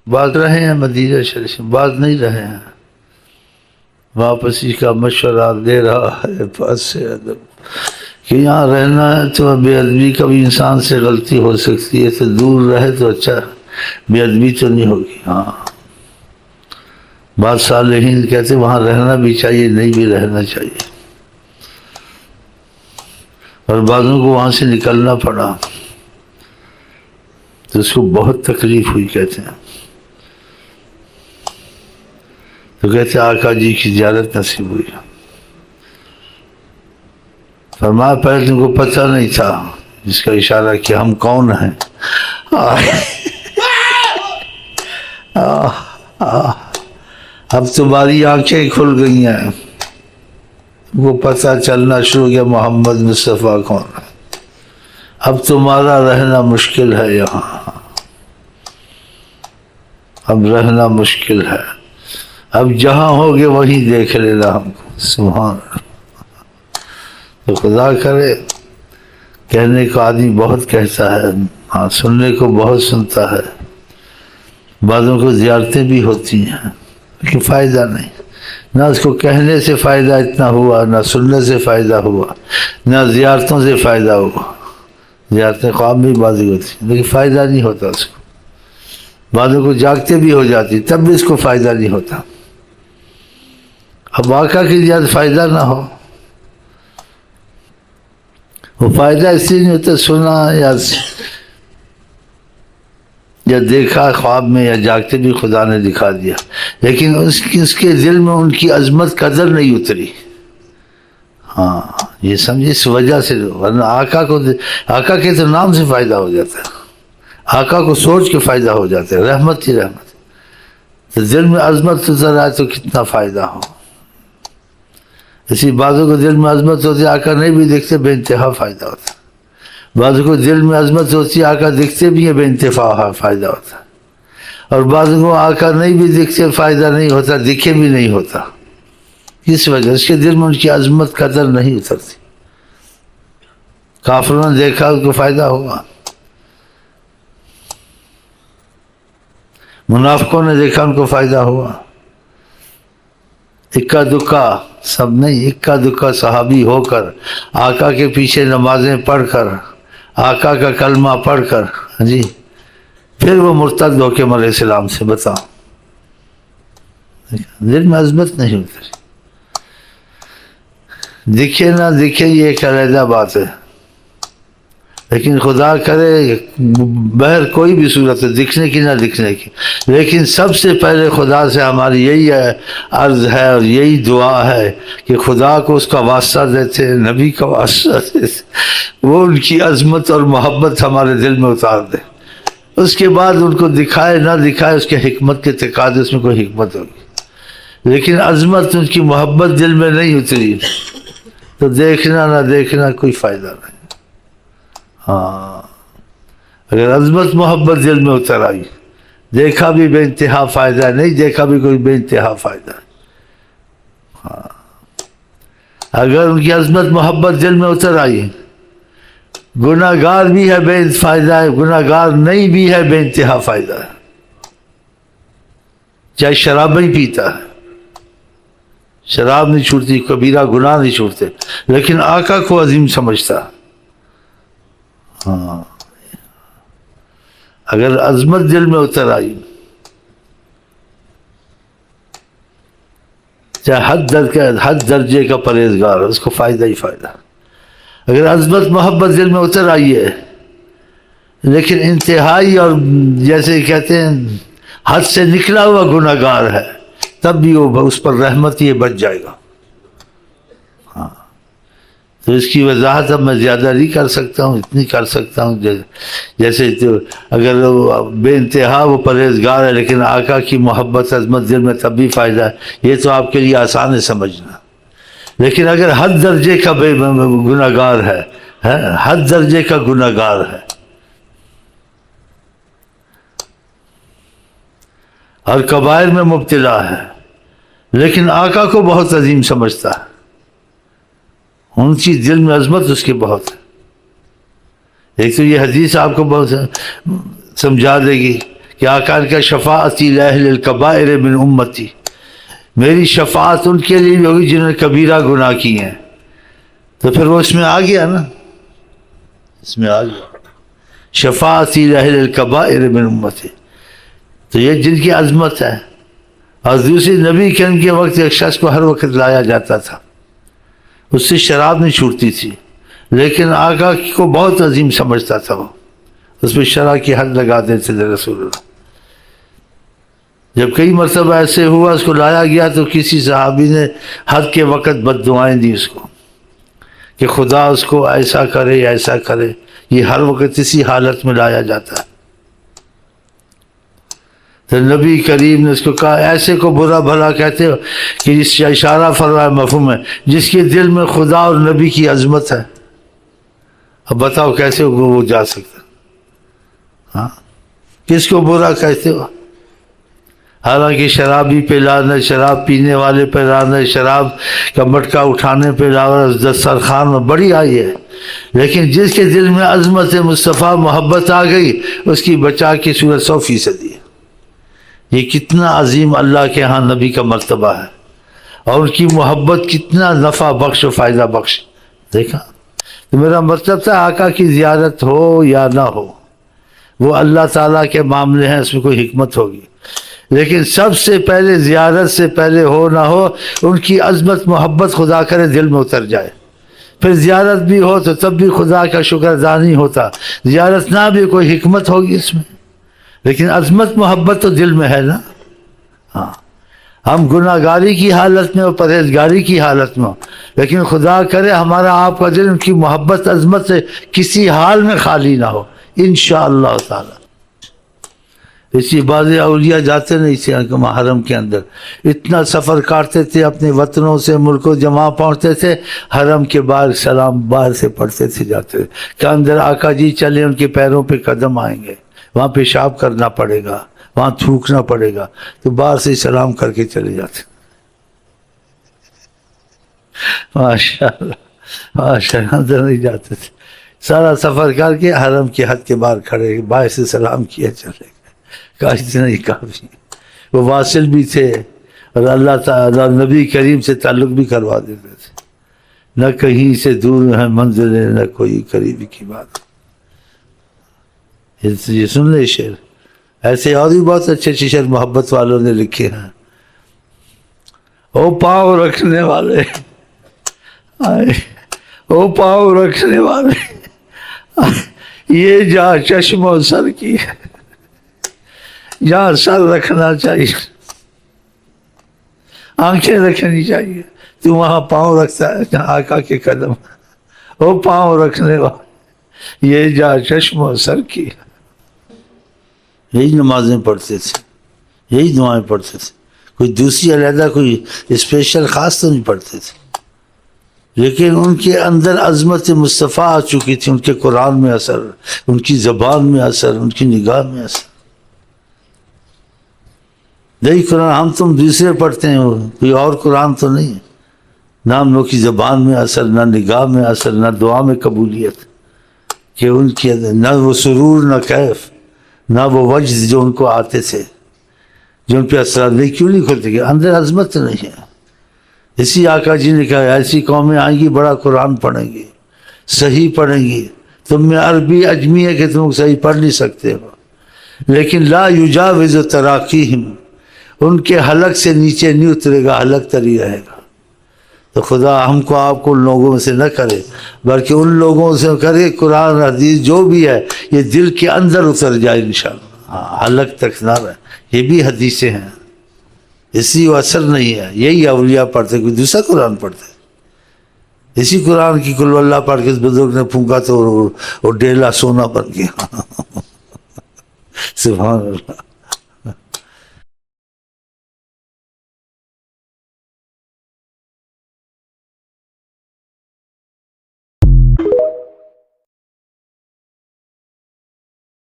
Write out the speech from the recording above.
بعض رہے ہیں مدینہ شریف میں، بعض نہیں رہے ہیں، واپسی کا مشورہ دے رہا ہے پاس سے ادب کہ یہاں رہنا ہے تو بے ادبی کا بھی انسان سے غلطی ہو سکتی ہے، تو دور رہے تو اچھا، بے ادبی تو نہیں ہوگی۔ ہاں بعض صالحین کہتے وہاں رہنا بھی چاہیے، نہیں بھی رہنا چاہیے، اور بعضوں کو وہاں سے نکلنا پڑا تو اس کو بہت تکلیف ہوئی، کہتے ہیں، تو کہتے آقا جی کی زیارت نصیب ہوئی۔ فرمایا پہلے تم کو پتہ نہیں تھا، جس کا اشارہ کہ ہم کون ہیں۔ اب تمہاری آنکھیں کھل گئی ہیں، وہ پتہ چلنا شروع ہو گیا محمد مصطفیٰ کون ہے۔ اب تمہارا رہنا مشکل ہے، یہاں اب رہنا مشکل ہے، اب جہاں ہوگے وہیں دیکھ لینا ہم کو۔ سبحان اللہ۔ تو خدا کرے، کہنے کو آدمی بہت کہتا ہے، ہاں سننے کو بہت سنتا ہے، بعضوں کو زیارتیں بھی ہوتی ہیں لیکن فائدہ نہیں، نہ اس کو کہنے سے فائدہ اتنا ہوا، نہ سننے سے فائدہ ہوا، نہ زیارتوں سے فائدہ ہوا۔ زیارتیں خواب میں بازی ہوتی ہیں لیکن فائدہ نہیں ہوتا اس کو، بعضوں کو جاگتے بھی ہو جاتی تب بھی اس کو فائدہ نہیں ہوتا۔ اب آقا کی زیادہ فائدہ نہ ہو، وہ فائدہ اس لیے نہیں ہوتا، سنا یا دیکھا خواب میں یا جاگتے بھی خدا نے دکھا دیا، لیکن اس کے دل میں ان کی عظمت قدر نہیں اتری۔ ہاں یہ سمجھے، اس وجہ سے، ورنہ آقا کے تو نام سے فائدہ ہو جاتا ہے، آقا کو سوچ کے فائدہ ہو جاتا ہے، رحمت ہی رحمت۔ تو دل میں عظمت اتر آئے تو کتنا فائدہ ہو۔ اسی بعضوں کو دل میں عظمت ہوتی ہے، آقا نہیں بھی دیکھتے، بے انتہا فائدہ ہوتا ہے۔ بعضوں کو دل میں عظمت ہوتی ہے، آقا دیکھتے بھی ہیں، بے انتہا فائدہ ہوتا ہے۔ اور بعضوں کو آقا نہیں بھی دیکھتے، فائدہ نہیں ہوتا، دکھے بھی نہیں ہوتا۔ اس وجہ اس کے دل میں ان کی عظمت قدر نہیں اترتی۔ کافروں نے دیکھا ان کو فائدہ ہوا، منافقوں نے دیکھا ان کو فائدہ ہوا۔ اکا دکا سب نہیں، اکا دکا صحابی ہو کر، آقا کے پیچھے نمازیں پڑھ کر، آقا کا کلمہ پڑھ کر، جی پھر وہ مرتد ہو کے علیہ السلام سے، بتاؤ دل میں عظمت نہیں اتری۔ دکھے نہ دکھے یہ ایک علیحدہ بات ہے، لیکن خدا کرے بہر کوئی بھی صورت ہے، دکھنے کی نہ دکھنے کی، لیکن سب سے پہلے خدا سے ہماری یہی عرض ہے اور یہی دعا ہے کہ خدا کو اس کا واسطہ دیتے، نبی کا واسطہ دیتے، وہ ان کی عظمت اور محبت ہمارے دل میں اتار دے۔ اس کے بعد ان کو دکھائے نہ دکھائے، اس کے حکمت کے تقاضے، اس میں کوئی حکمت ہوگی، لیکن عظمت ان کی محبت دل میں نہیں اتری تو دیکھنا نہ دیکھنا کوئی فائدہ نہیں۔ ہاں اگر عظمت محبت دل میں اتر آئی، دیکھا بھی بے انتہا فائدہ ہے، نہیں دیکھا بھی کوئی بے انتہا فائدہ ہے۔ ہاں اگر ان کی عظمت محبت دل میں اتر آئی، گناہ گار بھی ہے بے فائدہ ہے، گناہ گار نہیں بھی ہے بے انتہا فائدہ ہے، چاہے شراب ہی پیتا ہے، شراب نہیں چھوٹتی، کبیرہ گناہ نہیں چھوٹتے، لیکن آقا کو عظیم سمجھتا۔ ہاں اگر عظمت دل میں اتر آئی، چاہے حد درجے کا پرہیزگار، اس کو فائدہ ہی فائدہ۔ اگر عظمت محبت دل میں اتر آئی ہے لیکن انتہائی اور جیسے کہتے ہیں حد سے نکلا ہوا گناہ گار ہے، تب بھی وہ اس پر رحمت یہ بچ جائے گا۔ ہاں تو اس کی وضاحت اب میں زیادہ نہیں کر سکتا ہوں، اتنی کر سکتا ہوں جیسے اگر بے انتہا وہ پرہیزگار ہے لیکن آقا کی محبت عظمت دل میں تب بھی فائدہ ہے، یہ تو آپ کے لیے آسان ہے سمجھنا۔ لیکن اگر حد درجے کا گناہ گار ہے، حد درجے کا گناہ گار ہے اور کبائر میں مبتلا ہے لیکن آقا کو بہت عظیم سمجھتا ہے، ان کی دل میں عظمت اس کی بہت ہے۔ ایک تو یہ حدیث آپ کو بہت سمجھا دے گی کہ آقا نے کہا شفاعتی لأہل الکبائر من امتی، میری شفاعت ان کے لیے بھی ہوگی جنہوں نے کبیرہ گناہ کی ہیں. تو پھر وہ اس میں آ گیا نا، اس میں آ گیا شفاعتی لأہل الکبائر من امتی. تو یہ جن کی عظمت ہے. اور دوسری نبی کریم کے وقت ایک شخص کو ہر وقت لایا جاتا تھا، اس سے شراب نہیں چھوٹتی تھی، لیکن آقا کو بہت عظیم سمجھتا تھا، وہ اس پہ شراب کی حد لگا دیتے تھے رسول اللہ. جب کئی مرتبہ ایسے ہوا اس کو لایا گیا تو کسی صحابی نے حد کے وقت بد دعائیں دی اس کو کہ خدا اس کو ایسا کرے ایسا کرے. یہ ہر وقت اسی حالت میں لایا جاتا ہے. تو نبی کریم نے اس کو کہا ایسے کو برا بھلا کہتے ہو کہ جس کا اشارہ فرمایا مفہوم ہے جس کے دل میں خدا اور نبی کی عظمت ہے. اب بتاؤ کیسے وہ جا سکتا؟ ہاں، کس کو برا کہتے ہو؟ حالانکہ شرابی پہ لعنت، شراب پینے والے پہ لعنت، شراب کا مٹکا اٹھانے پہ لعنت دسترخوان میں بڑی آئی ہے. لیکن جس کے دل میں عظمت مصطفیٰ محبت آ گئی اس کی بچا کی صورت 100% ہے. یہ کتنا عظیم اللہ کے ہاں نبی کا مرتبہ ہے، اور ان کی محبت کتنا نفع بخش و فائدہ بخش. دیکھا؟ تو میرا مطلب تھا آقا کی زیارت ہو یا نہ ہو وہ اللہ تعالیٰ کے معاملے ہیں، اس میں کوئی حکمت ہوگی. لیکن سب سے پہلے زیارت سے پہلے ہو نہ ہو ان کی عظمت محبت خدا کرے دل میں اتر جائے. پھر زیارت بھی ہو تو تب بھی خدا کا شکر ادا نہیں ہوتا. زیارت نہ بھی کوئی حکمت ہوگی اس میں، لیکن عظمت محبت تو دل میں ہے نا. ہاں، ہم گناہ گاری کی حالت میں اور پرہیزگاری کی حالت میں، لیکن خدا کرے ہمارا آپ کا دل ان کی محبت عظمت سے کسی حال میں خالی نہ ہو انشاءاللہ تعالی. اسی بعض اولیاء جاتے نہیں تھے حرم کے اندر، اتنا سفر کاٹتے تھے اپنے وطنوں سے، ملکوں جمع پہنچتے تھے، حرم کے باہر سلام باہر سے پڑھتے تھے جاتے تھے کہ اندر آقا جی چلے ان کے پیروں پہ قدم آئیں گے، وہاں پیشاب کرنا پڑے گا، وہاں تھوکنا پڑے گا، تو باہر سے سلام کر کے چلے جاتے. ماشاءاللہ ماشاءاللہ، اندر نہیں جاتے تھے، سارا سفر کر کے حرم کی حد کے باہر کھڑے باہر سے سلام کیا چلے گئے. اتنا ہی کافی. وہ واصل بھی تھے اور اللہ تعالیٰ نبی کریم سے تعلق بھی کروا دیتے تھے. نہ کہیں سے دور ہے منزلیں نہ کوئی قریبی کی بات. یہ سن لے شعر، ایسے اور بھی بہت اچھے اچھے شعر محبت والوں نے لکھے ہیں. او پاؤں رکھنے والے، او پاؤں رکھنے والے، یہ جا چشم و سر کی ہے جہاں سر رکھنا چاہیے، آنکھیں رکھنی چاہیے، تو وہاں پاؤں رکھتا ہے جہاں آقا کے قدم. وہ پاؤں رکھنے والے یہ جا چشم و سر کی. یہی نمازیں پڑھتے تھے، یہی دعائیں پڑھتے تھے، کوئی دوسری علیحدہ کوئی اسپیشل خاص تو نہیں پڑھتے تھے. لیکن ان کے اندر عظمت مصطفیٰ آ چکی تھی، ان کے قرآن میں اثر، ان کی زبان میں اثر، ان کی نگاہ میں اثر. یہی قرآن ہم تم دوسرے پڑھتے ہیں، کوئی اور قرآن تو نہیں ہے. نہ ہم لوگ کی زبان میں اثر، نہ نگاہ میں اثر، نہ دعا میں قبولیت، کہ ان کی نہ وہ سرور نہ کیف نہ وہ وجد جو ان کو آتے تھے، جو ان پہ اثرات نہیں. کیوں نہیں کھلتے؟ کہ اندر عظمت نہیں ہے. اسی آقا جی نے کہا ایسی قومیں آئیں گی بڑا قرآن پڑھیں گی، صحیح پڑھیں گی. تم میں عربی اجمی ہے کہ تم صحیح پڑھ نہیں سکتے ہو، لیکن لا یجاوز تراقیہم، ان کے حلق سے نیچے نہیں اترے گا، حلق تری رہے گا. تو خدا ہم کو آپ کو ان لوگوں سے نہ کرے، بلکہ ان لوگوں سے کرے قرآن حدیث جو بھی ہے یہ دل کے اندر اتر جائے انشاءاللہ، حلق تک نہ رہے. یہ بھی حدیثیں ہیں، اسی وہ اثر نہیں ہے. یہی اولیاء پڑھتے، کوئی دوسرا قرآن پڑھتے. اسی قرآن کی کل اللہ پڑھ کے اس بزرگ نے پھونکا تو وہ ڈیلا سونا بن گیا. سبحان اللہ.